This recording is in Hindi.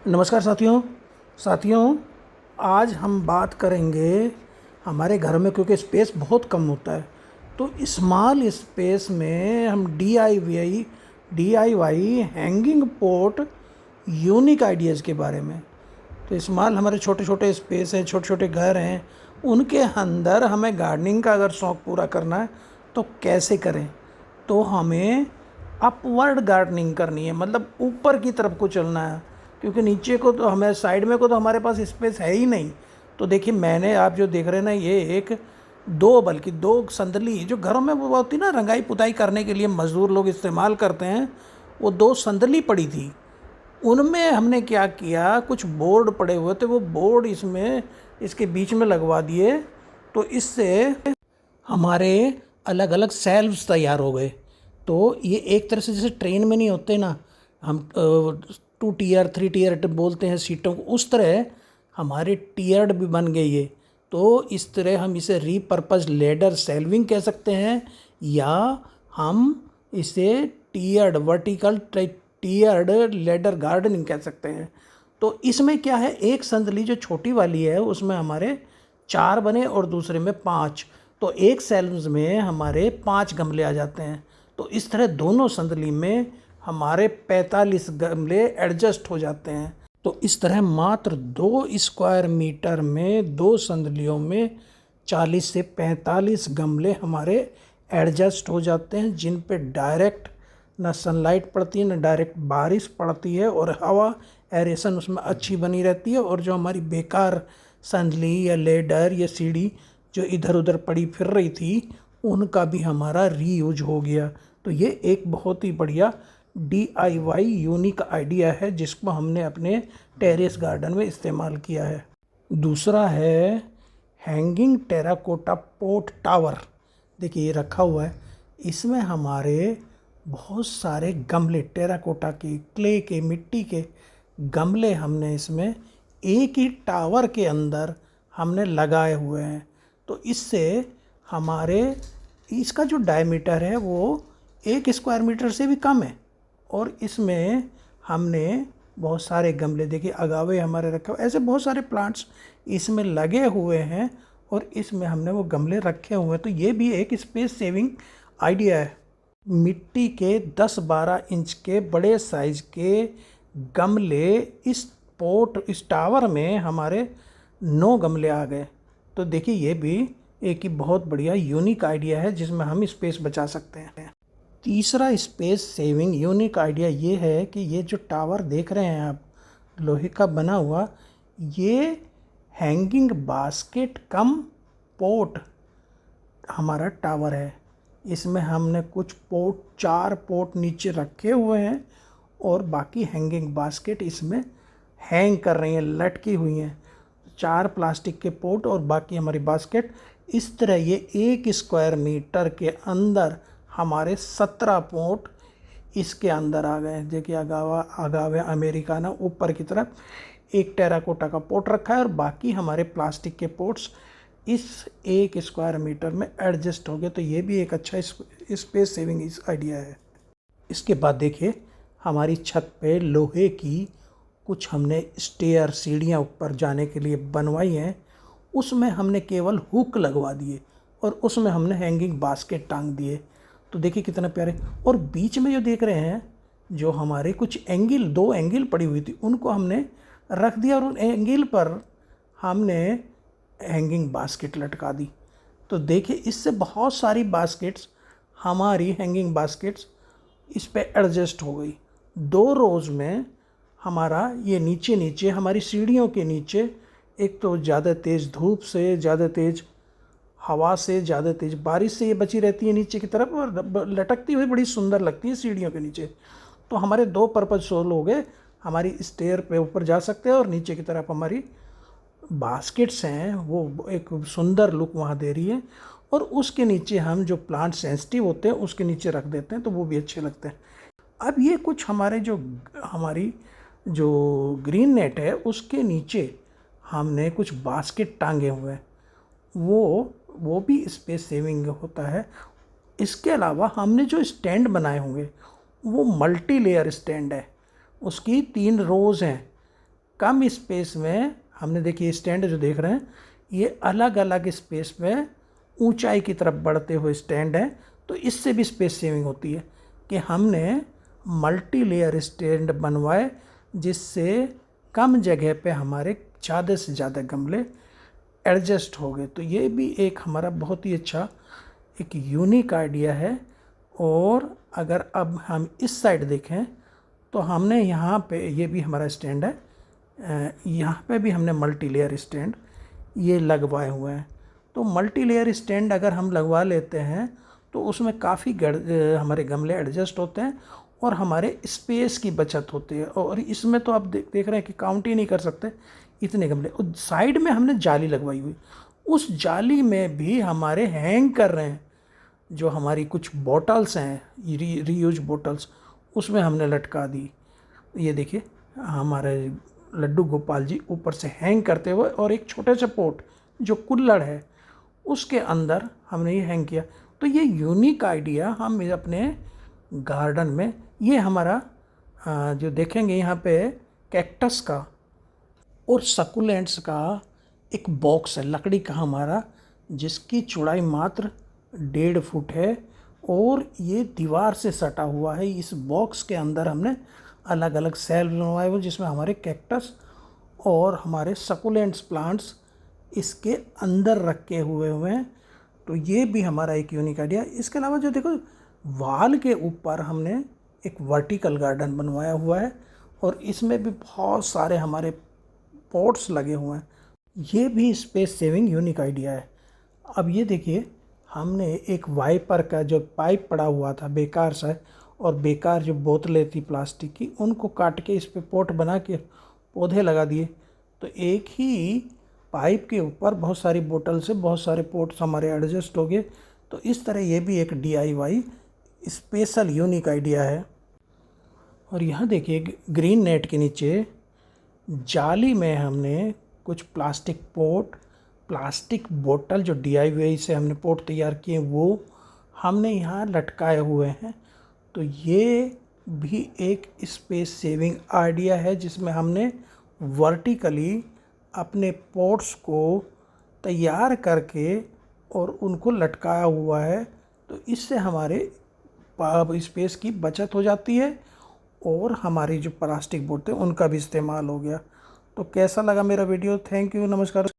नमस्कार साथियों। आज हम बात करेंगे हमारे घर में, क्योंकि स्पेस बहुत कम होता है, तो स्मॉल स्पेस में हम DIY hanging pot unique ideas के बारे में। तो स्मॉल हमारे छोटे छोटे स्पेस हैं, छोटे छोटे घर हैं, उनके अंदर हमें गार्डनिंग का अगर शौक़ पूरा करना है तो कैसे करें। तो हमें अपवर्ड गार्डनिंग करनी है, मतलब ऊपर की तरफ को चलना है, क्योंकि नीचे को तो हमें साइड में को तो हमारे पास स्पेस है ही नहीं। तो देखिए, मैंने आप जो देख रहे हैं ना, ये एक बल्कि दो संदली जो घरों में वो होती ना, रंगाई पुताई करने के लिए मज़दूर लोग इस्तेमाल करते हैं, वो दो संदली पड़ी थी। उनमें हमने क्या किया, कुछ बोर्ड पड़े हुए थे, वो बोर्ड इसके बीच में लगवा दिए। तो इससे हमारे अलग अलग सेल्व्स तैयार हो गए। तो ये एक तरह से जैसे ट्रेन में नहीं होते ना, हम 2 टीयर 3 टीयर बोलते हैं सीटों को, उस तरह हमारे टीयर्ड भी बन गई ये। तो इस तरह हम इसे रीपर्पज लेडर सेल्विंग कह सकते हैं, या हम इसे वर्टिकल टीयर्ड लेडर गार्डनिंग कह सकते हैं। तो इसमें क्या है, एक संदली जो छोटी वाली है उसमें हमारे 4 बने और दूसरे में 5, तो एक सेल्व्स में हमारे 5 गमले आ जाते हैं। तो इस तरह दोनों संदली में हमारे 45 गमले एडजस्ट हो जाते हैं। तो इस तरह मात्र 2 स्क्वायर मीटर में 2 संदलियों में 40 से 45 गमले हमारे एडजस्ट हो जाते हैं, जिन पे डायरेक्ट ना सनलाइट पड़ती है, ना डायरेक्ट बारिश पड़ती है, और हवा एरेशन उसमें अच्छी बनी रहती है। और जो हमारी बेकार संदली या लेडर या सीढ़ी जो इधर उधर पड़ी फिर रही थी, उनका भी हमारा रीयूज हो गया। तो ये एक बहुत ही बढ़िया DIY यूनिक आइडिया है, जिसको हमने अपने टेरेस गार्डन में इस्तेमाल किया है। दूसरा है हैंगिंग टेराकोटा पोट टावर। देखिए, ये रखा हुआ है, इसमें हमारे बहुत सारे गमले, टेराकोटा के, क्ले के, मिट्टी के गमले हमने इसमें एक ही टावर के अंदर हमने लगाए हुए हैं। तो इससे हमारे इसका जो डायमीटर है वो 1 स्क्वायर मीटर से भी कम है, और इसमें हमने बहुत सारे गमले, देखिए अगावे हमारे रखे हुए, ऐसे बहुत सारे प्लांट्स इसमें लगे हुए हैं, और इसमें हमने वो गमले रखे हुए हैं। तो ये भी एक स्पेस सेविंग आइडिया है। मिट्टी के 10-12 इंच के बड़े साइज के गमले इस टावर में हमारे 9 गमले आ गए। तो देखिए, ये भी एक ही बहुत बढ़िया यूनिक आइडिया है, जिसमें हम स्पेस बचा सकते हैं। तीसरा स्पेस सेविंग यूनिक आइडिया ये है कि ये जो टावर देख रहे हैं आप, लोहे का बना हुआ, ये हैंगिंग बास्केट कम पोट हमारा टावर है। इसमें हमने कुछ पोट, 4 पोट नीचे रखे हुए हैं, और बाकी हैंगिंग बास्केट इसमें हैंग कर रही हैं, लटकी हुई हैं। 4 प्लास्टिक के पोट और बाकी हमारी बास्केट। इस तरह ये 1 स्क्वायर मीटर के अंदर हमारे 17 पोट इसके अंदर आ गए। देखिए, अगावे अमेरिकाना ऊपर की तरफ एक टेराकोटा का पोट रखा है, और बाकी हमारे प्लास्टिक के पोट्स इस 1 स्क्वायर मीटर में एडजस्ट हो गए। तो ये भी एक अच्छा स्पेस सेविंग आइडिया है। इसके बाद देखिए, हमारी छत पे लोहे की कुछ हमने स्टेयर, सीढ़ियाँ ऊपर जाने के लिए बनवाई हैं। उसमें हमने केवल हुक लगवा दिए, और उसमें हमने हैंगिंग बास्केट टांग दिए। तो देखिए कितना प्यारे। और बीच में जो देख रहे हैं, जो हमारे कुछ एंगल, 2 एंगल पड़ी हुई थी, उनको हमने रख दिया, और उन एंगल पर हमने हैंगिंग बास्केट लटका दी। तो देखिए, इससे बहुत सारी बास्केट्स, हमारी हैंगिंग बास्केट्स इस पे एडजस्ट हो गई। 2 रोज़ में हमारा ये नीचे हमारी सीढ़ियों के नीचे, एक तो ज़्यादा तेज़ धूप से, ज़्यादा तेज़ हवा से, ज़्यादा तेज़ बारिश से ये बची रहती है नीचे की तरफ, और लटकती हुई बड़ी सुंदर लगती है सीढ़ियों के नीचे। तो हमारे 2 पर्पज़ सोल्व हो गए। हमारी स्टेयर पे ऊपर जा सकते हैं, और नीचे की तरफ हमारी बास्केट्स हैं, वो एक सुंदर लुक वहाँ दे रही है। और उसके नीचे हम जो प्लांट सेंसिटिव होते हैं उसके नीचे रख देते हैं, तो वो भी अच्छे लगते हैं। अब ये कुछ हमारी जो ग्रीन नेट है, उसके नीचे हमने कुछ बास्केट टांगे हुए हैं, वो भी स्पेस सेविंग होता है। इसके अलावा हमने जो स्टैंड बनाए होंगे, वो मल्टी लेयर स्टैंड है, उसकी 3 रोज़ हैं। कम स्पेस में हमने, देखिए स्टैंड जो देख रहे हैं ये अलग अलग स्पेस में ऊंचाई की तरफ बढ़ते हुए स्टैंड है। तो इससे भी स्पेस सेविंग होती है कि हमने मल्टी लेयर स्टैंड बनवाए जिससे कम जगह पे हमारे ज़्यादा से ज़्यादा गमले एडजस्ट हो गए। तो ये भी एक हमारा बहुत ही अच्छा एक यूनिक आइडिया है। और अगर अब हम इस साइड देखें तो हमने यहाँ पे, ये भी हमारा स्टैंड है, यहाँ पे भी हमने मल्टी लेयर स्टैंड ये लगवाए हुए हैं। तो मल्टी लेयर स्टैंड अगर हम लगवा लेते हैं तो उसमें काफ़ी हमारे गमले एडजस्ट होते हैं और हमारे स्पेस की बचत होती है। और इसमें तो आप देख रहे हैं कि काउंट ही नहीं कर सकते इतने गमले। और साइड में हमने जाली लगवाई हुई, उस जाली में भी हमारे हैंग कर रहे हैं जो हमारी कुछ बॉटल्स हैं, रीयूज बॉटल्स, उसमें हमने लटका दी। ये देखिए हमारे लड्डू गोपाल जी ऊपर से हैंग करते हुए, और एक छोटे से पोट जो कुल्हड़ है उसके अंदर हमने ये हैंग किया। तो ये यूनिक आइडिया हम अपने गार्डन में, ये हमारा जो देखेंगे यहाँ पे कैक्टस का और सकुलेंट्स का एक बॉक्स है लकड़ी का हमारा, जिसकी चौड़ाई मात्र 1.5 फुट है और ये दीवार से सटा हुआ है। इस बॉक्स के अंदर हमने अलग अलग सेल बनवाए हुए जिसमें हमारे कैक्टस और हमारे सकुलेंट्स प्लांट्स इसके अंदर रखे हुए हैं। तो ये भी हमारा एक यूनिक आइडिया। इसके अलावा जो देखो वाल के ऊपर हमने एक वर्टिकल गार्डन बनवाया हुआ है और इसमें भी बहुत सारे हमारे पॉट्स लगे हुए हैं। ये भी स्पेस सेविंग यूनिक आइडिया है। अब ये देखिए हमने एक वाइपर का जो पाइप पड़ा हुआ था बेकार सा, और बेकार जो बोतलें थी प्लास्टिक की, उनको काट के इस पे पॉट बना के पौधे लगा दिए। तो एक ही पाइप के ऊपर बहुत सारी बोतल से बहुत सारे पॉट्स हमारे एडजस्ट हो गए। तो इस तरह ये भी एक DIY स्पेशल यूनिक आइडिया है। और यहाँ देखिए ग्रीन नेट के नीचे जाली में हमने कुछ प्लास्टिक पॉट, प्लास्टिक बोतल जो DIY से हमने पॉट तैयार किए वो हमने यहाँ लटकाए हुए हैं। तो ये भी एक स्पेस सेविंग आइडिया है जिसमें हमने वर्टिकली अपने पॉट्स को तैयार करके और उनको लटकाया हुआ है। तो इससे हमारे स्पेस की बचत हो जाती है और हमारी जो प्लास्टिक बोतल उनका भी इस्तेमाल हो गया। तो कैसा लगा मेरा वीडियो? थैंक यू, नमस्कार।